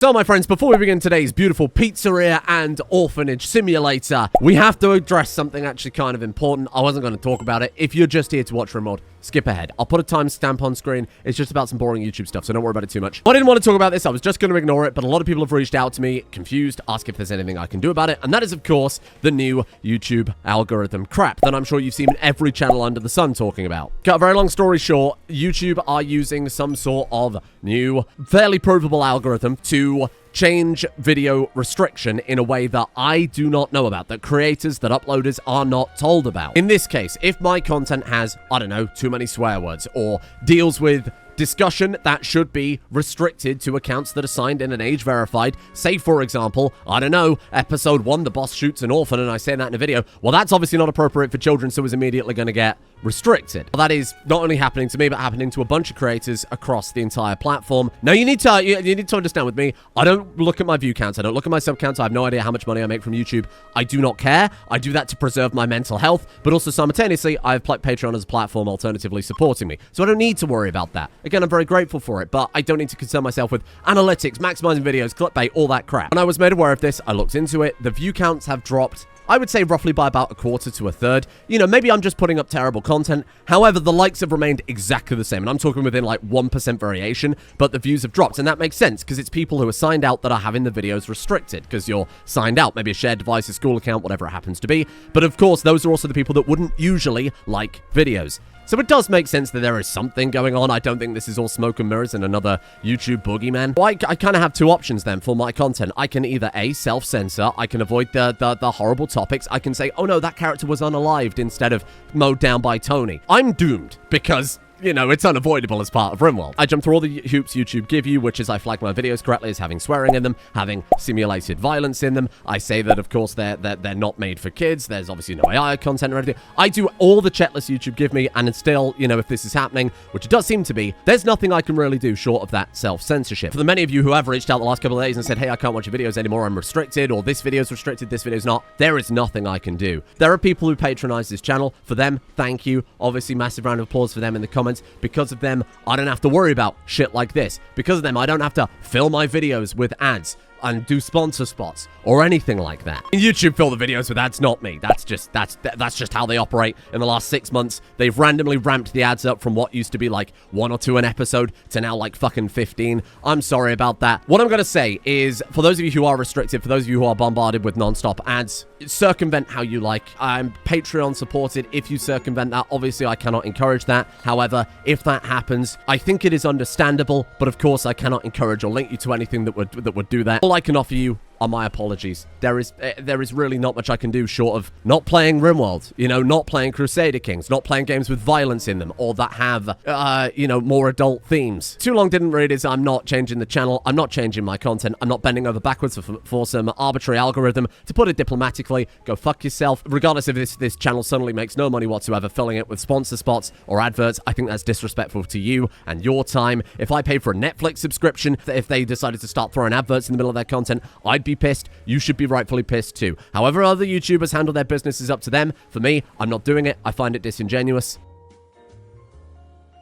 So, my friends, before we begin today's beautiful pizzeria and orphanage simulator, we have to address something actually kind of important. I wasn't going to talk about it. If you're just here to watch Rimworld, skip ahead. I'll put a timestamp on screen. It's just about some boring YouTube stuff, so don't worry about it too much. I didn't want to talk about this. I was just going to ignore it, but a lot of people have reached out to me, confused, ask if there's anything I can do about it, and that is, of course, the new YouTube algorithm crap that I'm sure you've seen every channel under the sun talking about. Cut a very long story short, YouTube are using some sort of new, fairly provable algorithm to change video restriction in a way that I do not know about, that creators, that uploaders are not told about. In this case, if my content has, I don't know, too many swear words, or deals with discussion that should be restricted to accounts that are signed in and age verified, say for example, I don't know, episode 1, the boss shoots an orphan and I say that in a video, well that's obviously not appropriate for children, so is immediately going to get restricted. Well, that is not only happening to me, but happening to a bunch of creators across the entire platform. Now you need to understand with me, I don't look at my view counts, I don't look at my sub counts, I have no idea how much money I make from YouTube. I do not care. I do that to preserve my mental health, but also simultaneously, I have Patreon as a platform alternatively supporting me. So I don't need to worry about that. Again, I'm very grateful for it, but I don't need to concern myself with analytics, maximizing videos, clickbait, all that crap. When I was made aware of this, I looked into it. The view counts have dropped, I would say roughly by about a quarter to a third. You know, maybe I'm just putting up terrible content. However, the likes have remained exactly the same. And I'm talking within like 1% variation, but the views have dropped. And that makes sense because it's people who are signed out that are having the videos restricted because you're signed out. Maybe a shared device, a school account, whatever it happens to be. But of course, those are also the people that wouldn't usually like videos. So it does make sense that there is something going on. I don't think this is all smoke and mirrors and another YouTube boogeyman. Well, I kind of have two options then for my content. I can either A, self-censor, I can avoid the horrible topics. I can say, oh no, that character was unalived instead of mowed down by Tony. I'm doomed because, you know, it's unavoidable as part of Rimworld. I jump through all the hoops YouTube give you, which is I flag my videos correctly as having swearing in them, having simulated violence in them. I say that, of course, they're not made for kids. There's obviously no AI content or anything. I do all the checklists YouTube give me, and still, you know, if this is happening, which it does seem to be, there's nothing I can really do short of that self-censorship. For the many of you who have reached out the last couple of days and said, hey, I can't watch your videos anymore, I'm restricted, or this video's restricted, this video's not, there is nothing I can do. There are people who patronize this channel. For them, thank you. Obviously, massive round of applause for them in the comments. Because of them, I don't have to worry about shit like this. Because of them, I don't have to fill my videos with ads and do sponsor spots or anything like that. YouTube fill the videos with ads, not me. That's just how they operate. In the last 6 months, they've randomly ramped the ads up from what used to be like 1 or 2 an episode to now like fucking 15. I'm sorry about that. What I'm gonna say is, for those of you who are restricted, for those of you who are bombarded with non-stop ads, circumvent how you like. I'm Patreon supported. If you circumvent that, obviously I cannot encourage that. However, if that happens, I think it is understandable, but of course I cannot encourage or link you to anything that would do that. All I can offer you are my apologies. There is really not much I can do short of not playing Rimworld, you know, not playing Crusader Kings, not playing games with violence in them, or that have, you know, more adult themes. Too Long Didn't Read is I'm not changing the channel, I'm not changing my content, I'm not bending over backwards for some arbitrary algorithm. To put it diplomatically, go fuck yourself. Regardless if this channel suddenly makes no money whatsoever, filling it with sponsor spots or adverts, I think that's disrespectful to you and your time. If I paid for a Netflix subscription, if they decided to start throwing adverts in the middle of their content, I'd be pissed. You should be rightfully pissed too. However other YouTubers handle their business is up to them. For me, I'm not doing it. I find it disingenuous.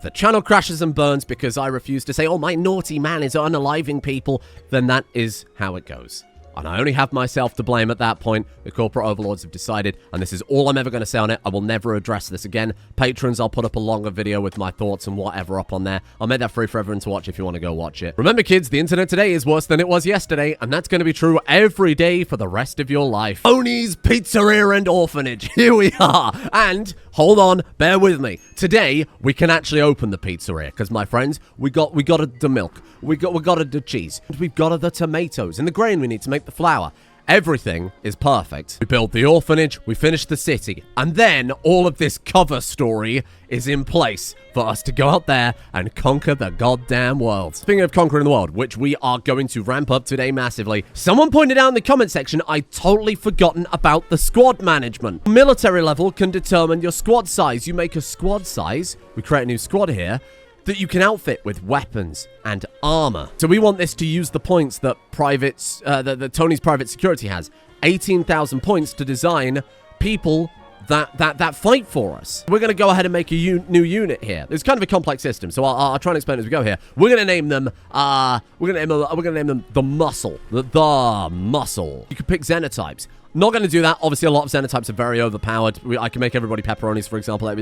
The channel crashes and burns because I refuse to say, oh, my naughty man is unaliving people, then that is how it goes. And I only have myself to blame at that point. The corporate overlords have decided, and this is all I'm ever going to say on it. I will never address this again. Patrons, I'll put up a longer video with my thoughts and whatever up on there. I'll make that free for everyone to watch if you want to go watch it. Remember, kids, the internet today is worse than it was yesterday, and that's going to be true every day for the rest of your life. Tony's Pizzeria and Orphanage. Here we are. And hold on, bear with me. Today, we can actually open the pizzeria because, my friends, we got the milk, we got the cheese, and we've got the tomatoes and the grain we need to make the flour. Everything is perfect. We built the orphanage, we finished the city, and then all of this cover story is in place for us to go out there and conquer the goddamn world. Speaking of conquering the world, which we are going to ramp up today massively, someone pointed out in the comment section I'd totally forgotten about the squad management. Military level can determine your squad size. You make a squad size, we create a new squad here, that you can outfit with weapons and armor. So we want this to use the points that Tony's private security has. 18,000 points to design people that fight for us. We're going to go ahead and make a new unit here. It's kind of a complex system, so I'll try and explain as we go here. We're going to name them, we're going to name them the Muscle. The Muscle. You could pick xenotypes. Not going to do that. Obviously, a lot of xenotypes are very overpowered. I can make everybody pepperonis, for example. I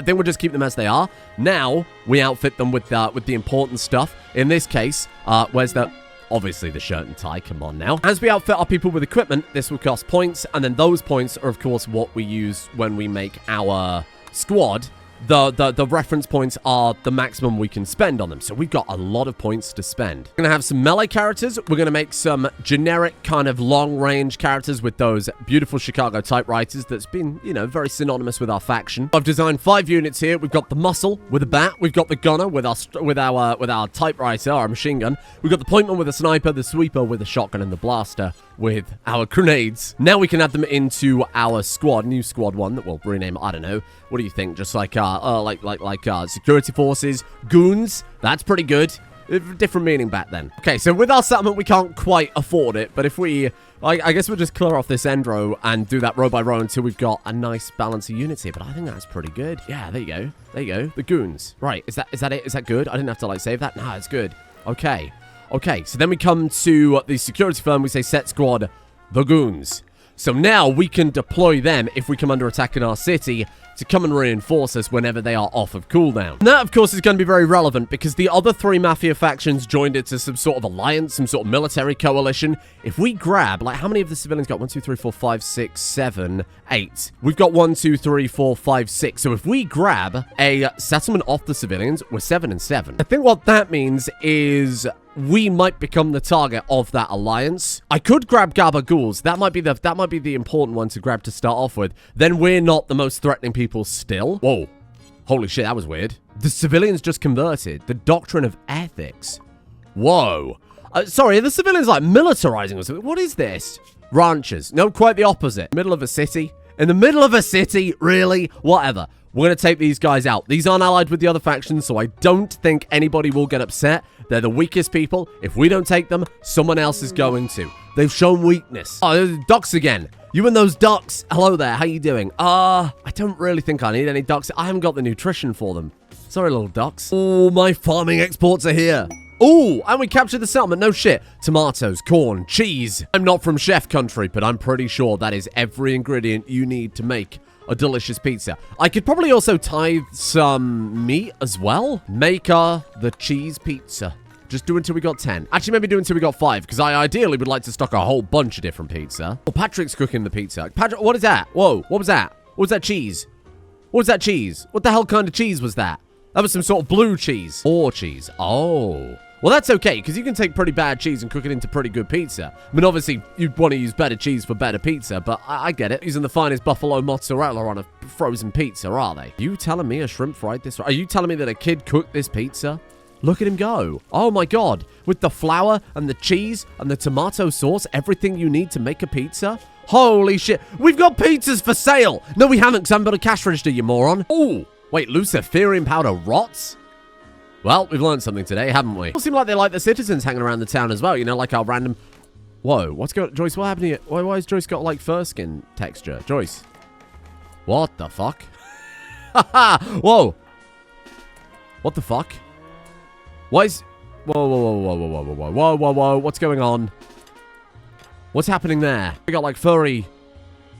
think we'll just keep them as they are. Now, we outfit them with the important stuff. In this case, where's the... Obviously, the shirt and tie. Come on now. As we outfit our people with equipment, this will cost points. And then those points are, of course, what we use when we make our squad. The reference points are the maximum we can spend on them. So we've got a lot of points to spend. We're going to have some melee characters. We're going to make some generic kind of long-range characters with those beautiful Chicago typewriters that's been, you know, very synonymous with our faction. I've designed 5 units here. We've got the Muscle with a bat. We've got the Gunner with our typewriter, our machine gun. We've got the Pointman with a sniper, the Sweeper with a shotgun, and the Blaster with our grenades. Now we can add them into our squad, new squad 1 that we'll rename, I don't know. What do you think? Just like security forces, goons. That's pretty good. Different meaning back then. Okay, so with our settlement, we can't quite afford it, but if we, I guess we'll just clear off this end row and do that row by row until we've got a nice balance of units here, but I think that's pretty good. Yeah, there you go. There you go. The goons. Right, is that it? Is that good? I didn't have to, like, save that? Nah, it's good. Okay. Okay, so then we come to the security firm. We say set squad, the goons. So now we can deploy them if we come under attack in our city to come and reinforce us whenever they are off of cooldown. And that, of course, is going to be very relevant because the other 3 Mafia factions joined it to some sort of alliance, some sort of military coalition. If we grab, like, how many of the civilians got? 1, 2, 3, 4, 5, 6, 7, 8. We've got 1, 2, 3, 4, 5, 6. So if we grab a settlement off the civilians, we're 7 and 7. I think what that means is we might become the target of that alliance. I could grab Gabagools. That might be the important one to grab to start off with. Then we're not the most threatening people still. Whoa. Holy shit, that was weird. The civilians just converted. The doctrine of ethics. Whoa. Sorry, are the civilians like militarizing or something? What is this? Ranchers. No, quite the opposite. Middle of a city. In the middle of a city? Really? Whatever. We're going to take these guys out. These aren't allied with the other factions, so I don't think anybody will get upset. They're the weakest people. If we don't take them, someone else is going to. They've shown weakness. Oh, ducks again. You and those ducks. Hello there. How you doing? I don't really think I need any ducks. I haven't got the nutrition for them. Sorry, little ducks. Oh, my farming exports are here. Oh, and we captured the settlement. No shit. Tomatoes, corn, cheese. I'm not from chef country, but I'm pretty sure that is every ingredient you need to make a delicious pizza. I could probably also tithe some meat as well. Make the cheese pizza. Just do until we got 10. Actually, maybe do until we got 5, because I ideally would like to stock a whole bunch of different pizza. Oh, Patrick's cooking the pizza. Patrick, what is that? Whoa, what was that? What was that cheese? What was that cheese? What the hell kind of cheese was that? That was some sort of blue cheese. Or cheese. Oh. Well, that's okay, because you can take pretty bad cheese and cook it into pretty good pizza. I mean, obviously, you'd want to use better cheese for better pizza, but I get it. Using the finest buffalo mozzarella on a frozen pizza, are they? Are you telling me a shrimp fried this? Are you telling me that a kid cooked this pizza? Look at him go. Oh, my God. With the flour and the cheese and the tomato sauce, everything you need to make a pizza? Holy shit. We've got pizzas for sale. No, we haven't, because I haven't got a cash register, you moron. Oh, wait, Luciferian powder rots? Well, we've learned something today, haven't we? It seems like they like the citizens hanging around the town as well, you know, like our random... Whoa, what's going on? Joyce, what happened here? Why has Joyce got, like, fur skin texture? Joyce. What the fuck? Haha! Whoa! What the fuck? Why is... Whoa. What's going on? What's happening there? We got, like, furry...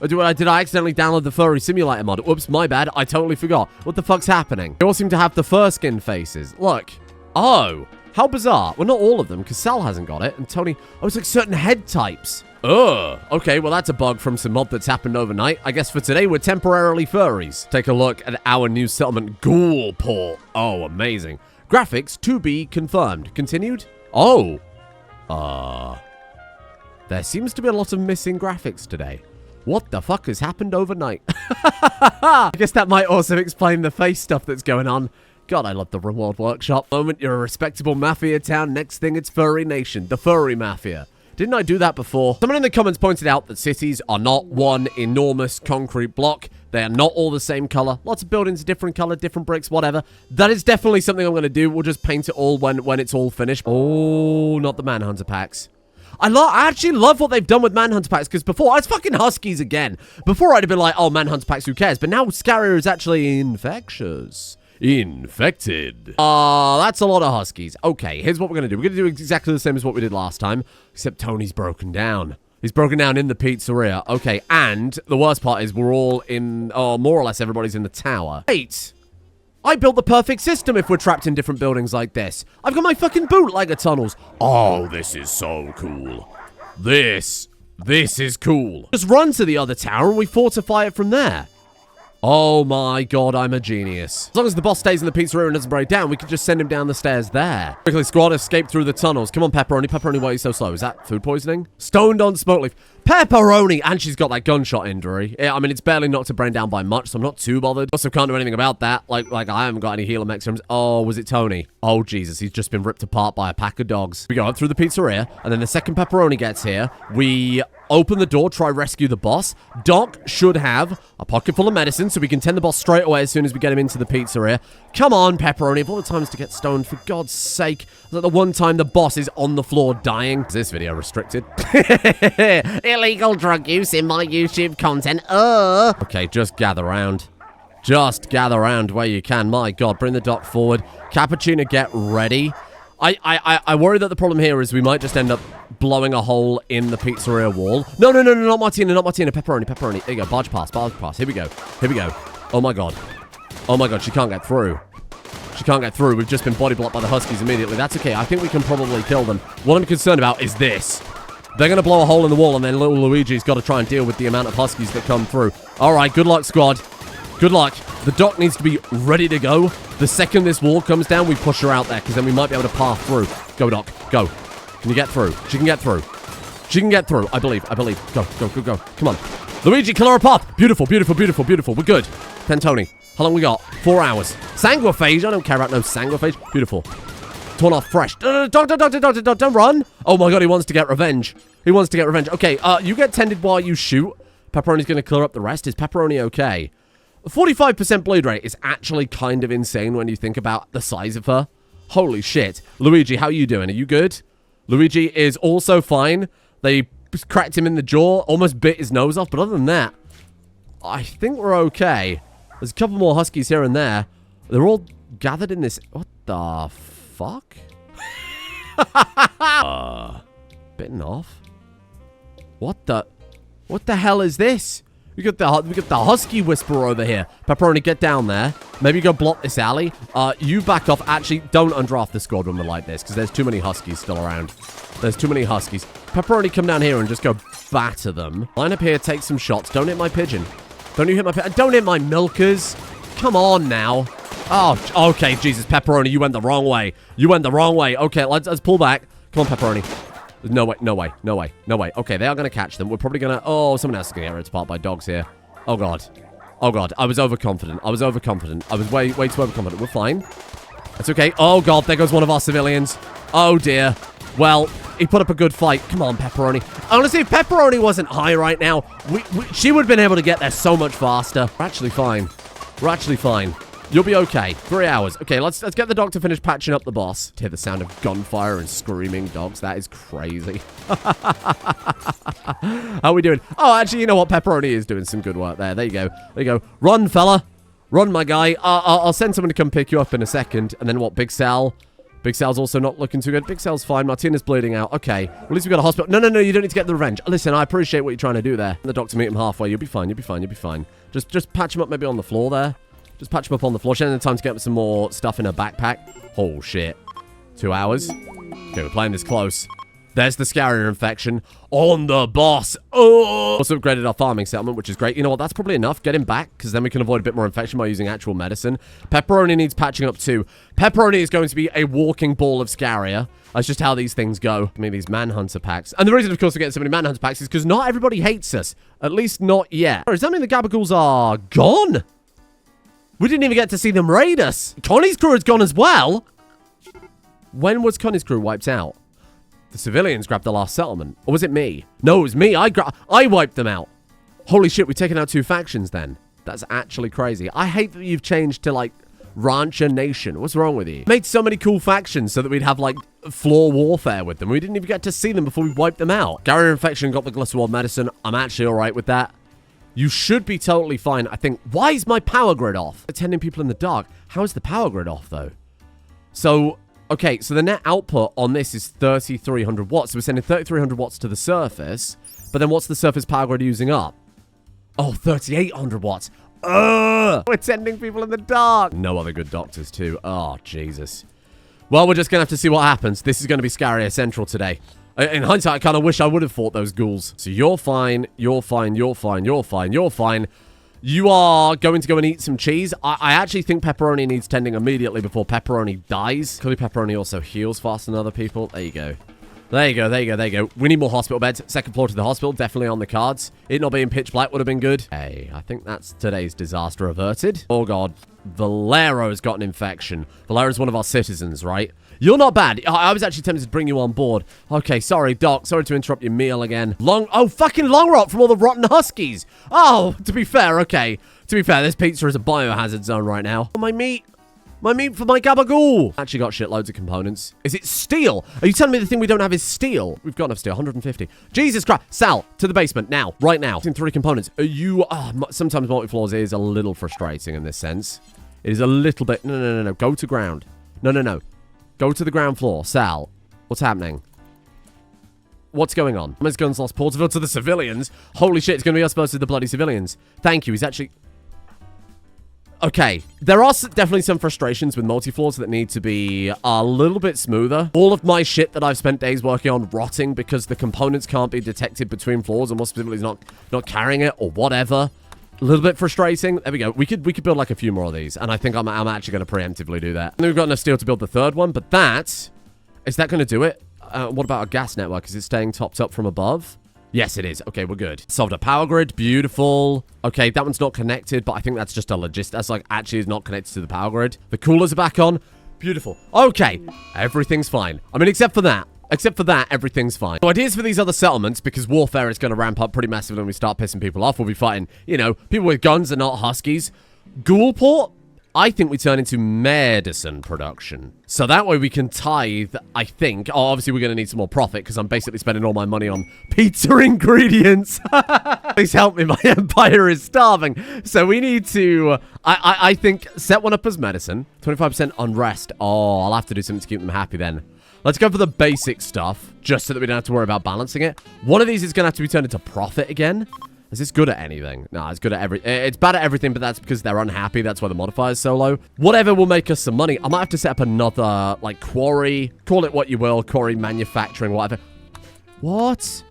Did I accidentally download the furry simulator mod? Oops, my bad. I totally forgot. What the fuck's happening? They all seem to have the fur skin faces. Look. Oh. How bizarre. Well, not all of them, because Sal hasn't got it. And Tony... Oh, it's like certain head types. Ugh. Okay, well, that's a bug from some mod that's happened overnight. I guess for today, we're temporarily furries. Take a look at our new settlement, Ghoulport. Oh, amazing. Graphics to be confirmed. Continued? Oh. There seems to be a lot of missing graphics today. What the fuck has happened overnight? I guess that might also explain the face stuff that's going on. God, I love the Rimworld workshop. Moment, you're a respectable Mafia town. Next thing, it's Furry Nation. The Furry Mafia. Didn't I do that before? Someone in the comments pointed out that cities are not one enormous concrete block. They are not all the same color. Lots of buildings, different color, different bricks, whatever. That is definitely something I'm going to do. We'll just paint it all when it's all finished. Oh, not the Manhunter packs. I actually love what they've done with Manhunter packs, because before, it's fucking Huskies again. Before, I'd have been like, oh, Manhunter packs, who cares? But now Scarier is actually infectious. Infected. That's a lot of Huskies. Okay, here's what we're going to do. We're going to do exactly the same as what we did last time, except Tony's broken down. He's broken down in the pizzeria. Okay, and the worst part is we're all in, more or less everybody's in the tower. Wait. I built the perfect system if we're trapped in different buildings like this. I've got my fucking bootlegger tunnels. Oh, this is so cool. This is cool. Just run to the other tower and we fortify it from there. Oh my god, I'm a genius. As long as the boss stays in the pizzeria and doesn't break down, we can just send him down the stairs there. Quickly, squad, escape through the tunnels. Come on, Pepperoni. Pepperoni, why are you so slow? Is that food poisoning? Stoned on smoke leaf. Pepperoni! And she's got that gunshot injury. Yeah, I mean, it's barely knocked her brain down by much, so I'm not too bothered. Also, can't do anything about that. Like I haven't got any healer mechanisms. Oh, was it Tony? Oh, Jesus, he's just been ripped apart by a pack of dogs. We go up through the pizzeria, and then the second Pepperoni gets here. We open the door, try rescue the boss. Doc should have a pocket full of medicine, so we can tend the boss straight away as soon as we get him into the pizzeria. Come on, Pepperoni. Of all the times to get stoned, for God's sake. It's like the one time the boss is on the floor dying. Is this video restricted? Illegal drug use in my YouTube content. Okay, just gather round. Just gather round where you can. My God, bring the doc forward. Cappuccino, get ready. I worry that the problem here is we might just end up blowing a hole in the pizzeria wall. No, not Martina, not Martina. Pepperoni. There you go, barge pass. Here we go. Oh my God, she can't get through. We've just been body blocked by the Huskies immediately. That's okay, I think we can probably kill them. What I'm concerned about is this. They're going to blow a hole in the wall, and then little Luigi's got to try and deal with the amount of Huskies that come through. All right, good luck, squad. Good luck. The doc needs to be ready to go. The second this wall comes down, we push her out there, because then we might be able to pass through. Go, doc. Go. Can you get through? She can get through. I believe. Go. Come on. Luigi, kill her apart. Beautiful. We're good. Pentoni. How long we got? 4 hours. Sanguiphage. I don't care about no sanguiphage. Beautiful. Torn off fresh. Don't run. Oh my God, he wants to get revenge. Okay, you get tended while you shoot. Pepperoni's going to clear up the rest. Is Pepperoni okay? 45% bleed rate is actually kind of insane when you think about the size of her. Holy shit. Luigi, how are you doing? Are you good? Luigi is also fine. They cracked him in the jaw, almost bit his nose off, but other than that, I think we're okay. There's a couple more Huskies here and there. They're all gathered in this... What the fuck? Bitten off? What the hell is this? We got the Husky Whisperer over here. Pepperoni, get down there. Maybe go block this alley. You back off. Actually, don't undraft the squad when we're like this, because there's too many Huskies still around. Pepperoni, come down here and just go batter them. Line up here, take some shots. Don't hit my pigeon. Don't you hit my pigeon. Don't hit my milkers. Come on now. Oh, okay, Jesus. Pepperoni, you went the wrong way. Okay, let's pull back. Come on, Pepperoni. No way. Okay, they are going to catch them. We're probably going to... Oh, someone else is going to get ripped apart by dogs here. Oh, God. I was overconfident. I was way too overconfident. We're fine. That's okay. Oh, God, there goes one of our civilians. Oh, dear. Well, he put up a good fight. Come on, Pepperoni. Honestly, if Pepperoni wasn't high right now, she would have been able to get there so much faster. We're actually fine. You'll be okay. 3 hours. Okay, let's get the dog to finish patching up the boss. Hear the sound of gunfire and screaming dogs. That is crazy. How are we doing? Oh, actually, you know what? Pepperoni is doing some good work there. There you go. Run, fella. Run, my guy. I'll send someone to come pick you up in a second. And then what? Big Sal? Big Sal's also not looking too good. Big Sal's fine. Martina's bleeding out. Okay. Well, at least we got a hospital. No. You don't need to get the revenge. Listen, I appreciate what you're trying to do there. The doctor meet him halfway. You'll be fine. Just patch him up maybe on the floor there. Just patch him up on the floor. She hasn't had time to get some more stuff in her backpack. Oh, shit. 2 hours. Okay, we're playing this close. There's the Scarier infection on the boss. Oh! Also upgraded our farming settlement, which is great. You know what? That's probably enough. Get him back, because then we can avoid a bit more infection by using actual medicine. Pepperoni needs patching up too. Pepperoni is going to be a walking ball of Scarier. That's just how these things go. I mean, these Manhunter packs. And the reason, of course, we're getting so many Manhunter packs is because not everybody hates us. At least not yet. Does that mean the Gabagools are gone? We didn't even get to see them raid us. Connie's crew is gone as well. When was Connie's crew wiped out? The civilians grabbed the last settlement. Or was it me? No, it was me. I wiped them out. Holy shit, we've taken out 2 factions then. That's actually crazy. I hate that you've changed to, like, Rancher Nation. What's wrong with you? Made so many cool factions so that we'd have, like, floor warfare with them. We didn't even get to see them before we wiped them out. Garrier infection, got the glycerol medicine. I'm actually all right with that. You should be totally fine, I think. Why is my power grid off? Attending people in the dark. How is the power grid off, though? So, okay, so the net output on this is 3,300 watts. So we're sending 3,300 watts to the surface. But then what's the surface power grid using up? Oh, 3,800 watts. We're attending people in the dark. No other good doctors, too. Oh, Jesus. Well, we're just going to have to see what happens. This is going to be Scarier Central today. In hindsight, I kind of wish I would have fought those ghouls. So you're fine. You're fine. You're fine. You're fine. You're fine. You are going to go and eat some cheese. I actually think pepperoni needs tending immediately before pepperoni dies. Clearly, pepperoni also heals faster than other people. There you go. There you go, there you go, there you go. We need more hospital beds. Second floor to the hospital, definitely on the cards. It not being pitch black would have been good. Hey, I think that's today's disaster averted. Oh, God. Valero's got an infection. Valero's one of our citizens, right? You're not bad. I was actually tempted to bring you on board. Okay, sorry, Doc. Sorry to interrupt your meal again. Oh, fucking long rot from all the rotten huskies. Oh, to be fair, okay. To be fair, this pizza is a biohazard zone right now. My meat. My meat for my gabagool. Actually got shitloads of components. Is it steel? Are you telling me the thing we don't have is steel? We've got enough steel. 150. Jesus Christ. Sal, to the basement now. Right now. In 3 components. Sometimes multi-floors is a little frustrating in this sense. It is a little bit... No. Go to ground. No. Go to the ground floor. Sal, what's happening? What's going on? Miss Guns lost Porterville to the civilians. Holy shit, it's going to be us versus the bloody civilians. Thank you. He's actually... Okay, there are definitely some frustrations with multi-floors that need to be a little bit smoother. All of my shit that I've spent days working on rotting because the components can't be detected between floors, or more specifically not carrying it or whatever. A little bit frustrating. There we go. We could build like a few more of these, and I think I'm actually going to preemptively do that. And then we've got enough steel to build the third one, but is that going to do it? What about our gas network? Is it staying topped up from above? Yes, it is. Okay, we're good. Solved a power grid. Beautiful. Okay, that one's not connected, but I think that's just a that's like actually is not connected to the power grid. The coolers are back on. Beautiful. Okay, everything's fine. I mean, except for that. Except for that, everything's fine. So ideas for these other settlements, because warfare is going to ramp up pretty massively when we start pissing people off. We'll be fighting, you know, people with guns and not huskies. Ghoulport, I think we turn into medicine production. So that way we can tithe, I think. Oh, obviously we're going to need some more profit because I'm basically spending all my money on pizza ingredients. Please help me, my empire is starving. So we need to, I think, set one up as medicine. 25% unrest. Oh, I'll have to do something to keep them happy then. Let's go for the basic stuff, just so that we don't have to worry about balancing it. One of these is going to have to be turned into profit again. Is this good at anything? No, it's good at it's bad at everything, but that's because they're unhappy. That's why the modifier is so low. Whatever will make us some money. I might have to set up another, like, quarry. Call it what you will. Quarry manufacturing, whatever. What?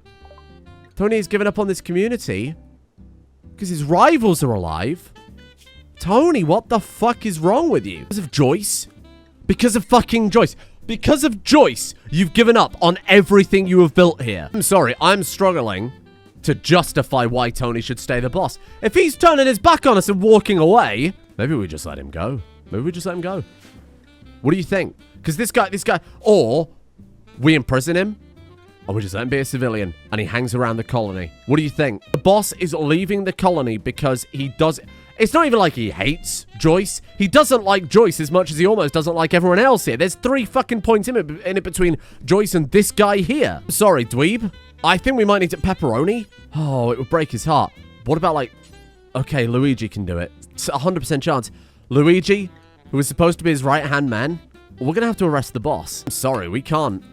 Tony has given up on this community because his rivals are alive. Tony, what the fuck is wrong with you? Because of Joyce? Because of fucking Joyce. Because of Joyce, you've given up on everything you have built here. I'm sorry, I'm struggling to justify why Tony should stay the boss. If he's turning his back on us and walking away, maybe we just let him go. Maybe we just let him go. What do you think? Because this guy, or we imprison him, or we just let him be a civilian and he hangs around the colony. What do you think? The boss is leaving the colony because he does... It's not even like he hates Joyce. He doesn't like Joyce as much as he almost doesn't like everyone else here. There's 3 fucking points in it between Joyce and this guy here. Sorry, dweeb. I think we might need to... Pepperoni? Oh, it would break his heart. What about, like... Okay, Luigi can do it. It's a 100% chance. Luigi, who is supposed to be his right-hand man, we're going to have to arrest the boss. I'm sorry, we can't.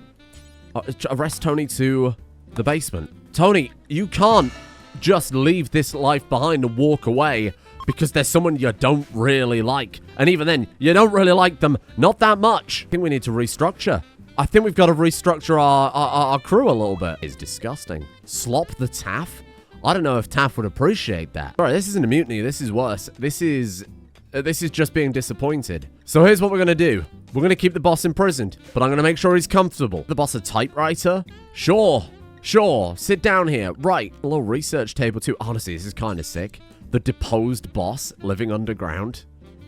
Arrest Tony to the basement. Tony, you can't just leave this life behind and walk away because there's someone you don't really like. And even then, you don't really like them. Not that much. I think we need to restructure. I think we've got to restructure our crew a little bit. It's disgusting. Slop the Taff? I don't know if Taff would appreciate that. All right, this isn't a mutiny. This is worse. This is just being disappointed. So here's what we're going to do. We're going to keep the boss imprisoned, but I'm going to make sure he's comfortable. The boss a typewriter? Sure. Sit down here. Right. A little research table too. Honestly, this is kind of sick. The deposed boss living underground.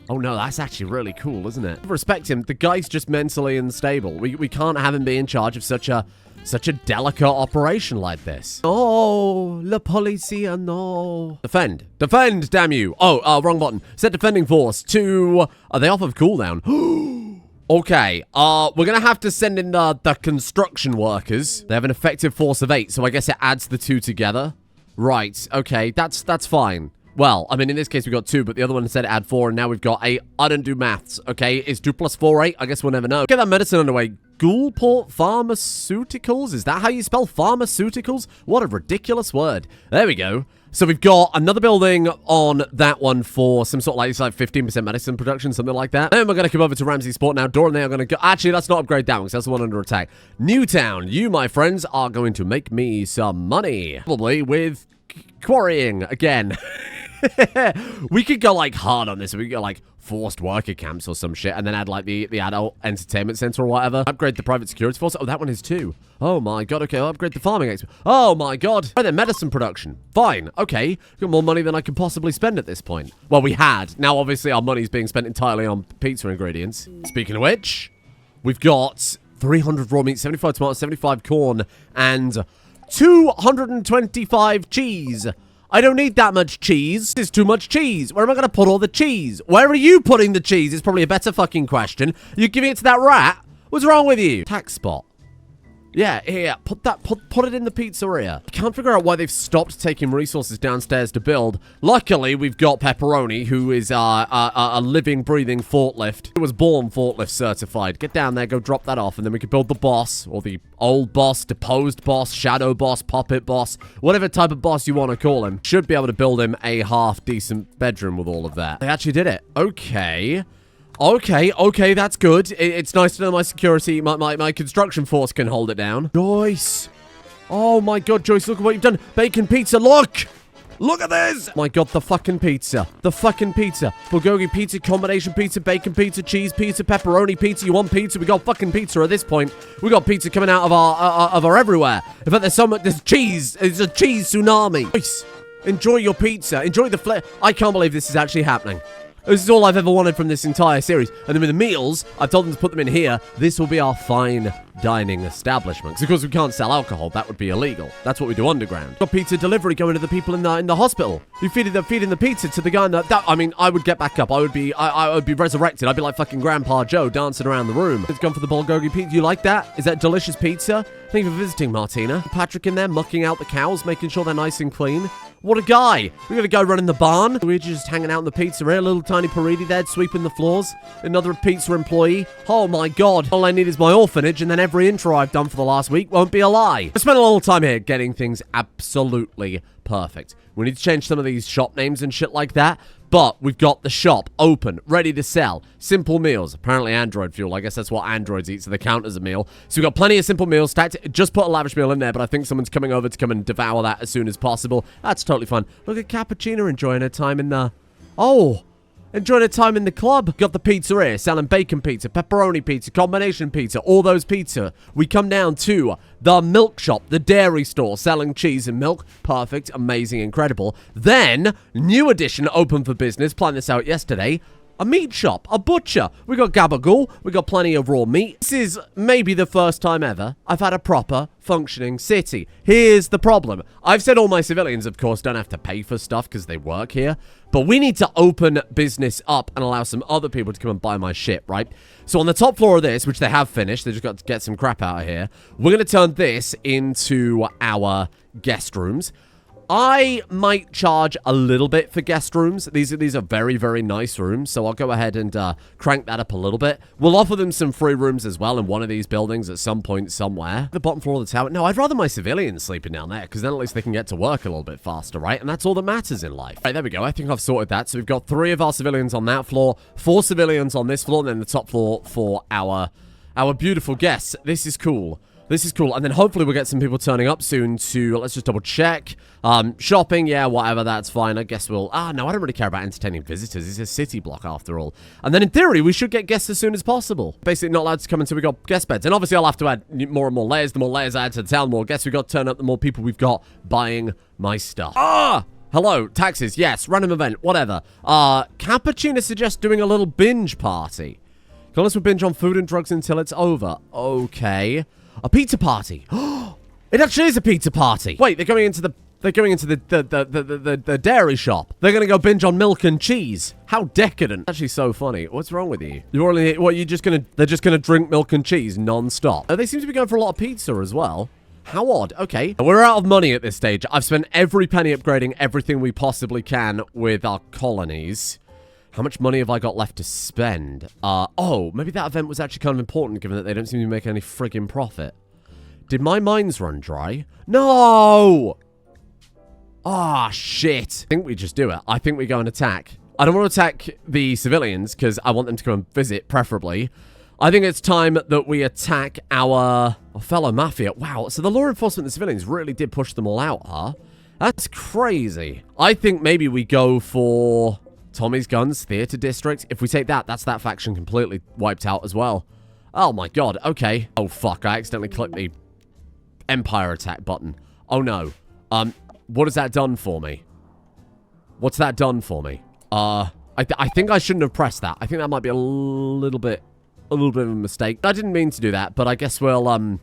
Oh no, that's actually really cool, isn't it? Respect him. The guy's just mentally unstable. We can't have him be in charge of such a delicate operation like this. Oh, la policia, no. Defend, damn you. Oh, wrong button. Set defending force to... Are they off of cooldown? Okay, we're gonna have to send in the construction workers. They have an effective force of 8, so I guess it adds the 2 together. Right, okay, that's fine. Well, I mean, in this case, we got 2, but the other one said add 4, and now we've got 8. I don't do maths, okay? Is 2 plus 4 8? I guess we'll never know. Get that medicine underway. Ghoulport Pharmaceuticals? Is that how you spell pharmaceuticals? What a ridiculous word. There we go. So we've got another building on that one for some sort of it's like 15% medicine production, something like that. Then we're going to come over to Ramsey Sport now. Dora and they are going to go... Actually, let's not upgrade that one because that's the one under attack. Newtown, you, my friends, are going to make me some money. Probably with quarrying again. We could go like hard on this. We could go like forced worker camps or some shit and then add like the adult entertainment center or whatever. Upgrade the private security force. Oh, that one is 2. Oh my god. Okay, I'll upgrade the farming expert. Oh my god. Right then, medicine production. Fine. Okay. Got more money than I could possibly spend at this point. Well, we had. Now, obviously, our money's being spent entirely on pizza ingredients. Speaking of which, we've got 300 raw meat, 75 tomatoes, 75 corn, and 225 cheese. I don't need that much cheese. This is too much cheese. Where am I going to put all the cheese? Where are you putting the cheese is probably a better fucking question. You're giving it to that rat? What's wrong with you? Tax spot. Yeah, here, put it in the pizzeria. I can't figure out why they've stopped taking resources downstairs to build. Luckily, we've got Pepperoni, who is a living, breathing forklift. He was born forklift certified. Get down there, go drop that off, and then we can build the boss, or the old boss, deposed boss, shadow boss, puppet boss, whatever type of boss you want to call him. Should be able to build him a half-decent bedroom with all of that. They actually did it. Okay. Okay, that's good. It's nice to know my security, my construction force can hold it down. Joyce. Oh my god, Joyce, look at what you've done. Bacon pizza, look! Look at this! My god, the fucking pizza. The fucking pizza. Bulgogi pizza, combination pizza, bacon pizza, cheese pizza, pepperoni pizza. You want pizza? We got fucking pizza at this point. We got pizza coming out of our everywhere. In fact, there's so much, there's cheese. It's a cheese tsunami. Joyce, enjoy your pizza. Enjoy the flavor. I can't believe this is actually happening. This is all I've ever wanted from this entire series. And then with the meals, I've told them to put them in here. This will be our fine dining establishment. Because we can't sell alcohol. That would be illegal. That's what we do underground. Got pizza delivery going to the people in the hospital. You feeding the pizza to the guy in the... I mean, I would get back up. I would be resurrected. I'd be like fucking Grandpa Joe dancing around the room. It's gone for the bulgogi pizza. You like that? Is that delicious pizza? Thank you for visiting, Martina. Patrick in there mucking out the cows, making sure they're nice and clean. What a guy. We got a guy running the barn. We're just hanging out in the pizzeria. Little tiny Paridi there sweeping the floors. Another pizza employee. Oh my god. All I need is my orphanage and then every intro I've done for the last week won't be a lie. I spent a little time here getting things absolutely perfect. We need to change some of these shop names and shit like that. But we've got the shop open, ready to sell. Simple meals. Apparently Android fuel. I guess that's what androids eat, so they count as a meal. So we've got plenty of simple meals stacked. Just put a lavish meal in there, but I think someone's coming over to come and devour that as soon as possible. That's totally fine. Look at Cappuccino enjoying her time in the... Oh! Enjoying her time in the club. Got the pizzeria selling bacon pizza, pepperoni pizza, combination pizza, all those pizza. We come down to the milk shop, the dairy store selling cheese and milk. Perfect, amazing, incredible. Then, new addition open for business. Planned this out yesterday. A meat shop, a butcher. We got gabagool. We got plenty of raw meat. This is maybe the first time ever I've had a proper functioning city. Here's the problem. I've said all my civilians, of course, don't have to pay for stuff because they work here. But we need to open business up and allow some other people to come and buy my shit, right? So on the top floor of this, which they have finished, they just got to get some crap out of here. We're going to turn this into our guest rooms. I might charge a little bit for guest rooms. These are very, very nice rooms, so I'll go ahead and crank that up a little bit. We'll offer them some free rooms as well in one of these buildings at some point somewhere. The bottom floor of the tower. No, I'd rather my civilians sleeping down there, because then at least they can get to work a little bit faster, right? And that's all that matters in life. Right, there we go. I think I've sorted that. So we've got 3 of our civilians on that floor, 4 civilians on this floor, and then the top floor for our beautiful guests. This is cool. This is cool. And then hopefully we'll get some people turning up soon to, let's just double check. Shopping, yeah, whatever, that's fine. I guess we'll, no, I don't really care about entertaining visitors. It's a city block after all. And then in theory, we should get guests as soon as possible. Basically not allowed to come until we got guest beds. And obviously I'll have to add more and more layers. The more layers I add to the town, the more guests we got to turn up, the more people we've got buying my stuff. Hello, taxes, yes, random event, whatever. Cappuccino suggests doing a little binge party. Call us with binge on food and drugs until it's over. Okay. A pizza party. It actually is a pizza party. Wait, they're going into the They're going into the dairy shop. They're going to go binge on milk and cheese. How decadent. Actually so funny. What's wrong with you? They're just going to drink milk and cheese non-stop. They seem to be going for a lot of pizza as well. How odd. Okay. We're out of money at this stage. I've spent every penny upgrading everything we possibly can with our colonies. How much money have I got left to spend? Oh, maybe that event was actually kind of important given that they don't seem to be making any friggin' profit. Did my mines run dry? No! Ah, shit. I think we just do it. I think we go and attack. I don't want to attack the civilians because I want them to come and visit, preferably. I think it's time that we attack our fellow Mafia. Wow, so the law enforcement and the civilians really did push them all out, huh? That's crazy. I think maybe we go for Tommy's Guns, Theater District. If we take that, that's that faction completely wiped out as well. Oh my god, okay. Oh fuck, I accidentally clicked the Empire attack button. Oh no. What has that done for me? What's that done for me? I think I shouldn't have pressed that. I think that might be a little bit of a mistake. I didn't mean to do that, but I guess we'll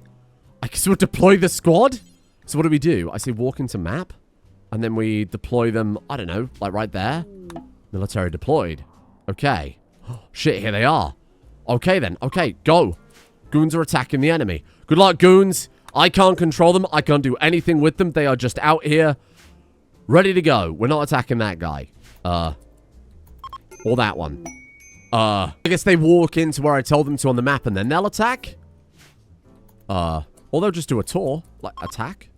deploy the squad. So what do? I say walk into map, and then we deploy them, I don't know, like right there. Military deployed. Okay. Shit, here they are. Okay then. Okay, go. Goons are attacking the enemy. Good luck, goons. I can't control them. I can't do anything with them. They are just out here, ready to go. We're not attacking that guy. Or that one. I guess they walk into where I told them to on the map, and then they'll attack? Or they'll just do a tour. Like, attack?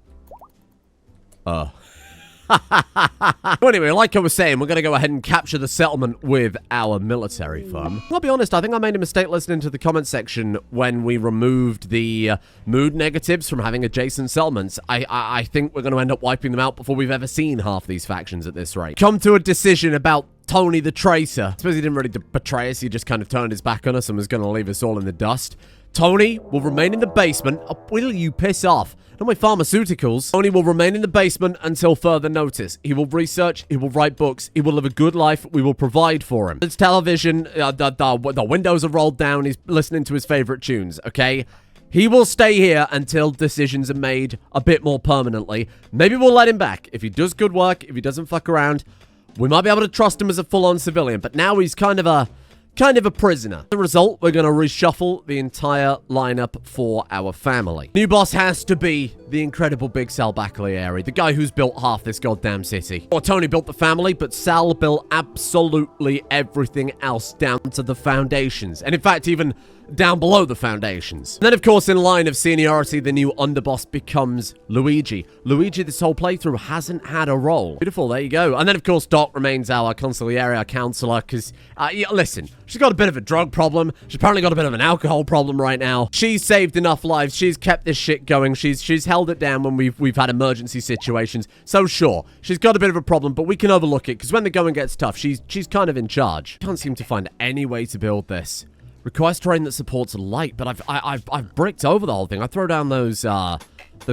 Anyway, like I was saying, we're going to go ahead and capture the settlement with our military firm. I'll be honest, I think I made a mistake listening to the comment section when we removed the mood negatives from having adjacent settlements. I think we're going to end up wiping them out before we've ever seen half these factions at this rate. Come to a decision about Tony the Traitor. I suppose he didn't really betray us, he just kind of turned his back on us and was going to leave us all in the dust. Tony will remain in the basement. Oh, will you piss off? Not my pharmaceuticals. Tony will remain in the basement until further notice. He will research. He will write books. He will live a good life. We will provide for him. It's television. The windows are rolled down. He's listening to his favorite tunes, okay? He will stay here until decisions are made a bit more permanently. Maybe we'll let him back. If he does good work, if he doesn't fuck around, we might be able to trust him as a full-on civilian. But now he's kind of a prisoner. As a result, we're going to reshuffle the entire lineup for our family. New boss has to be the incredible big Sal Bacalieri, the guy who's built half this goddamn city. Or Tony built the family, but Sal built absolutely everything else down to the foundations. And in fact, even down below the foundations. And then, of course, in line of seniority, the new underboss becomes Luigi. Luigi, this whole playthrough, hasn't had a role. Beautiful, there you go. And then, of course, Doc remains our consigliere, our counselor, because, yeah, listen, she's got a bit of a drug problem. She's apparently got a bit of an alcohol problem right now. She's saved enough lives. She's kept this shit going. She's held it down when we've had emergency situations. So, sure, she's got a bit of a problem, but we can overlook it, because when the going gets tough, she's kind of in charge. Can't seem to find any way to build this. Requires terrain that supports light, but I've bricked over the whole thing. I throw down those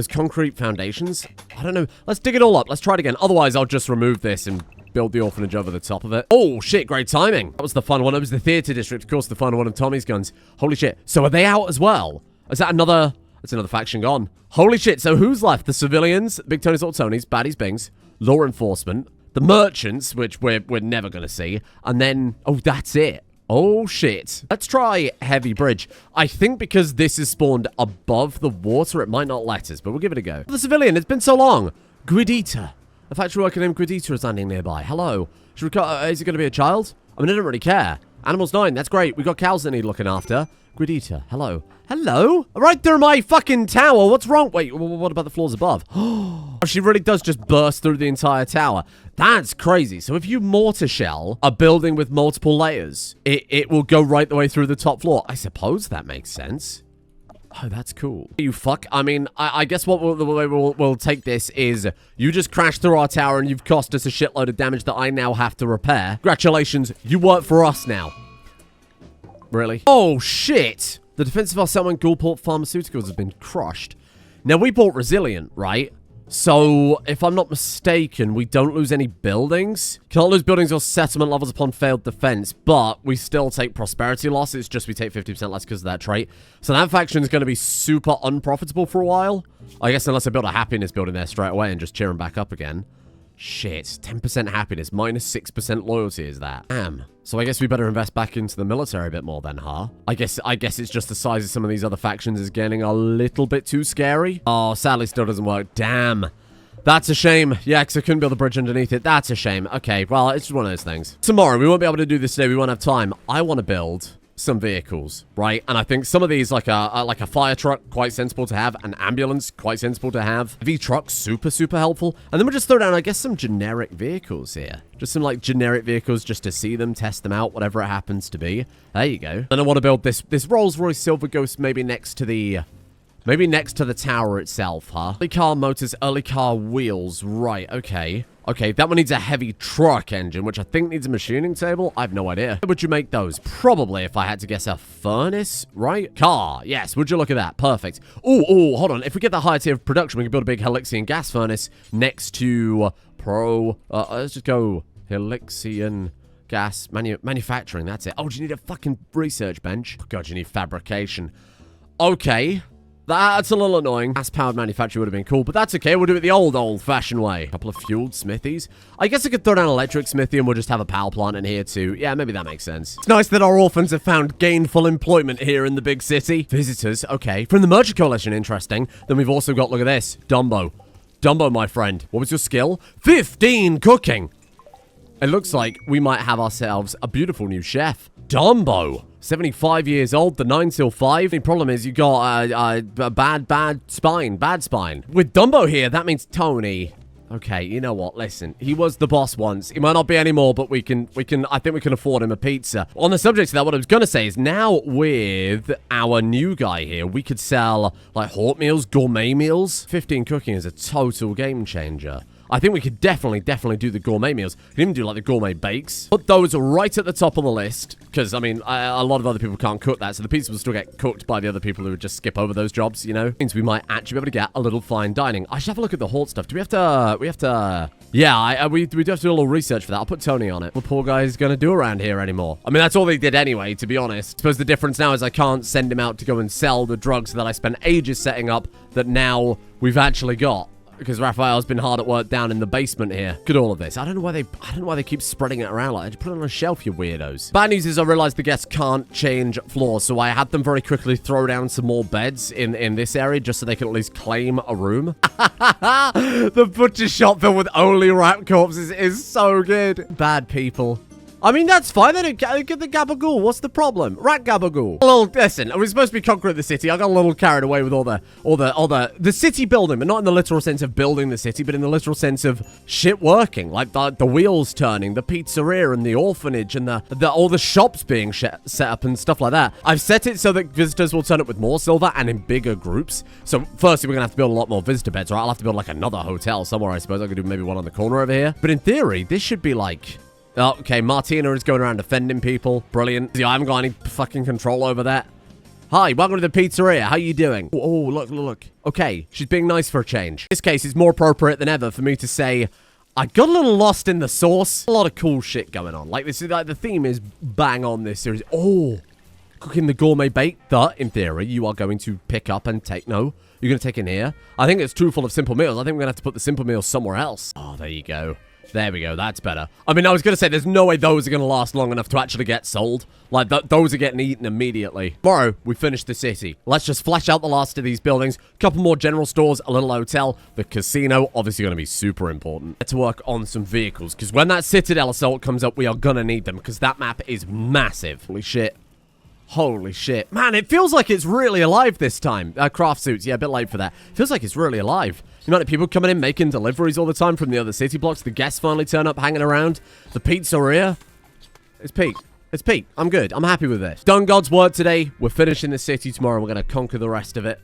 concrete foundations. I don't know. Let's dig it all up. Let's try it again. Otherwise, I'll just remove this and build the orphanage over the top of it. Oh, shit. Great timing. That was the fun one. It was the theater district. Of course, the fun one of Tommy's Guns. Holy shit. So are they out as well? Is that another... That's another faction gone. Holy shit. So who's left? The civilians, Big Tony's, Little Tony's, Baddies, Bings, law enforcement, the merchants, which we're never going to see, and then... Oh, that's it. Oh, shit. Let's try Heavy Bridge. I think because this is spawned above the water, it might not let us, but we'll give it a go. The civilian, it's been so long. Gridita. A factory worker named Gridita is landing nearby. Hello. Is it going to be a child? I mean, I don't really care. Animals 9, that's great. We've got cows that need looking after. Gridita, hello. Hello? Right through my fucking tower. What's wrong? Wait, what about the floors above? Oh, she really does just burst through the entire tower. That's crazy. So if you mortar shell a building with multiple layers, it will go right the way through the top floor. I suppose that makes sense. Oh, that's cool. You fuck. I mean, I guess the way we'll take this is you just crashed through our tower and you've cost us a shitload of damage that I now have to repair. Congratulations. You work for us now. Really? Oh, shit. The defense of our settlement, Ghoulport Pharmaceuticals, has been crushed. Now, we bought Resilient, right? So, if I'm not mistaken, we don't lose any buildings. Cannot lose buildings or settlement levels upon failed defense, but we still take prosperity loss. It's just we take 50% less because of that trait. So that faction is going to be super unprofitable for a while. I guess unless I build a happiness building there straight away and just cheer them back up again. Shit, 10% happiness, minus 6% loyalty is that. Damn. So I guess we better invest back into the military a bit more then, huh? I guess it's just the size of some of these other factions is getting a little bit too scary. Oh, sadly still doesn't work. Damn. That's a shame. Yeah, because I couldn't build a bridge underneath it. That's a shame. Okay, well, it's just one of those things. Tomorrow, we won't be able to do this today. We won't have time. I want to build some vehicles, right? And I think some of these, like a fire truck, quite sensible to have. An ambulance, quite sensible to have. V-truck, super, super helpful. And then we'll just throw down, I guess, some generic vehicles here. Just some, like, generic vehicles just to see them, test them out, whatever it happens to be. There you go. And I want to build this Rolls-Royce Silver Ghost maybe next to the... Maybe next to the tower itself, huh? Early car motors, early car wheels. Right, okay. Okay, that one needs a heavy truck engine, which I think needs a machining table. I have no idea. How would you make those? Probably, if I had to guess, a furnace, right? Car, yes. Would you look at that? Perfect. Oh, hold on. If we get that higher tier of production, we can build a big Helixian gas furnace next to let's just go Helixian gas manufacturing. That's it. Oh, do you need a fucking research bench? Oh, God, you need fabrication. Okay. That's a little annoying. Gas-powered manufacturing would have been cool, but that's okay. We'll do it the old-fashioned way. A couple of fueled smithies. I guess I could throw down an electric smithy and we'll just have a power plant in here too. Yeah, maybe that makes sense. It's nice that our orphans have found gainful employment here in the big city. Visitors, okay. From the Merchant Coalition, interesting. Then we've also got, look at this, Dumbo. Dumbo, my friend. What was your skill? 15 cooking. It looks like we might have ourselves a beautiful new chef. Dumbo. 75 years old, the 9 till 5. The problem is you got a bad spine. Bad spine. With Dumbo here, that means Tony. Okay, you know what? Listen, he was the boss once. He might not be anymore, but I think we can afford him a pizza. On the subject of that, what I was going to say is now with our new guy here, we could sell like hot meals, gourmet meals. 15 cooking is a total game changer. I think we could definitely do the gourmet meals. We can even do, like, the gourmet bakes. Put those right at the top of the list. Because, I mean, a lot of other people can't cook that. So the pizza will still get cooked by the other people who would just skip over those jobs, you know? Means we might actually be able to get a little fine dining. I should have a look at the hort stuff. Do we have to... Yeah, we do have to do a little research for that. I'll put Tony on it. What the poor guy's going to do around here anymore? I mean, that's all they did anyway, to be honest. I suppose the difference now is I can't send him out to go and sell the drugs that I spent ages setting up that now we've actually got. Because Raphael's been hard at work down in the basement here. Look at all of this. I don't know why they keep spreading it around like that. Just put it on a shelf, you weirdos. Bad news is I realized the guests can't change floors, so I had them very quickly throw down some more beds in this area just so they can at least claim a room. The butcher shop filled with only rat corpses is so good. Bad people. I mean, that's fine. They don't get the gabagool. What's the problem? Rat gabagool. Listen, we're supposed to be conquering the city. I got a little carried away with all the city building, but not in the literal sense of building the city, but in the literal sense of shit working. Like the wheels turning, the pizzeria and the orphanage and all the shops being set up and stuff like that. I've set it so that visitors will turn up with more silver and in bigger groups. So firstly, we're going to have to build a lot more visitor beds, right? I'll have to build like another hotel somewhere, I suppose. I could do maybe one on the corner over here. But in theory, this should be like... Oh, okay, Martina is going around defending people. Brilliant. I haven't got any fucking control over that. Hi, welcome to the pizzeria. How you doing? Oh, look. Okay, she's being nice for a change. In this case, it's more appropriate than ever for me to say, I got a little lost in the sauce. A lot of cool shit going on. Like, this is like the theme is bang on this series. Oh, cooking the gourmet bake that, in theory, you are going to pick up and take. No, you're going to take in here. I think it's too full of simple meals. I think we're going to have to put the simple meals somewhere else. Oh, there you go. There we go. That's better. I mean, I was going to say there's no way those are going to last long enough to actually get sold. Like, those are getting eaten immediately. Tomorrow, we finish the city. Let's just flesh out the last of these buildings. A couple more general stores, a little hotel. The casino, obviously going to be super important. Let's work on some vehicles, because when that Citadel assault comes up, we are going to need them, because that map is massive. Holy shit. Holy shit. Man, it feels like it's really alive this time. Craft suits. Yeah, a bit late for that. Feels like it's really alive. You know, people coming in, making deliveries all the time from the other city blocks. The guests finally turn up, hanging around. The pizzeria. It's Pete. It's Pete. I'm good. I'm happy with this. Done God's work today. We're finishing the city tomorrow. We're going to conquer the rest of it.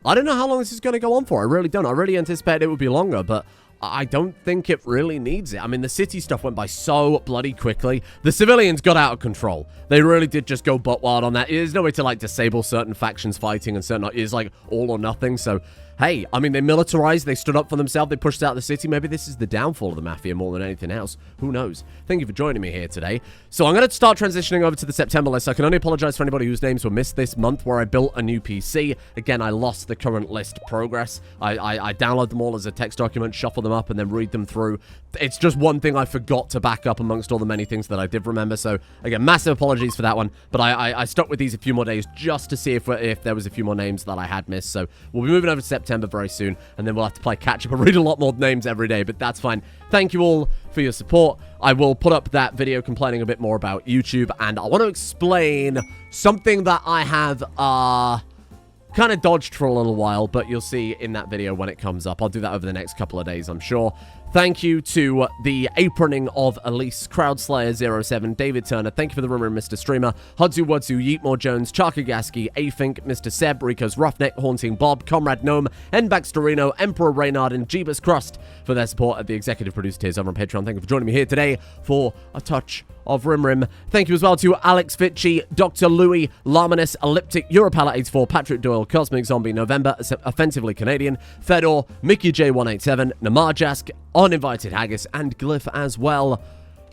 I don't know how long this is going to go on for. I really don't. I really anticipated it would be longer, but I don't think it really needs it. I mean, the city stuff went by so bloody quickly. The civilians got out of control. They really did just go butt wild on that. There's no way to, like, disable certain factions fighting and certain... It's, like, all or nothing. So, hey, I mean, they militarized, they stood up for themselves, they pushed out the city. Maybe this is the downfall of the Mafia more than anything else. Who knows? Thank you for joining me here today. So I'm going to start transitioning over to the September list. I can only apologize for anybody whose names were missed this month where I built a new PC. Again, I lost the current list progress. I download them all as a text document, shuffle them up, and then read them through. It's just one thing I forgot to back up amongst all the many things that I did remember. So again, massive apologies for that one. But I stuck with these a few more days just to see if there was a few more names that I had missed. So we'll be moving over to September very soon, and then we'll have to play catch up and read a lot more names every day, but that's fine. Thank you all for your support. I will put up that video complaining a bit more about YouTube, and I want to explain something that I have kind of dodged for a little while, but you'll see in that video when it comes up. I'll do that over the next couple of days, I'm sure. Thank you to the aproning of Elise, Crowdslayer07, David Turner. Thank you for the Rimrim, Mr. Streamer, Hudzu Wudzu, Yeetmore Jones, Charkagaski, Afink, Mr. Seb, Rico's Roughneck, Haunting Bob, Comrade Gnome, Nbaxterino, Emperor Reynard, and Jeebus Crust for their support at the executive producer tiers over on Patreon. Thank you for joining me here today for a touch of Rimrim. Thank you as well to Alex Fitchy, Dr. Louis, Laminus, Elliptic, Europala84, Patrick Doyle, Cosmic Zombie, November, Offensively Canadian, Fedor, Mickey J187, Namarjask, Uninvited Haggis, and Glyph as well.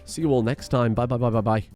See you all next time. Bye, bye, bye, bye, bye.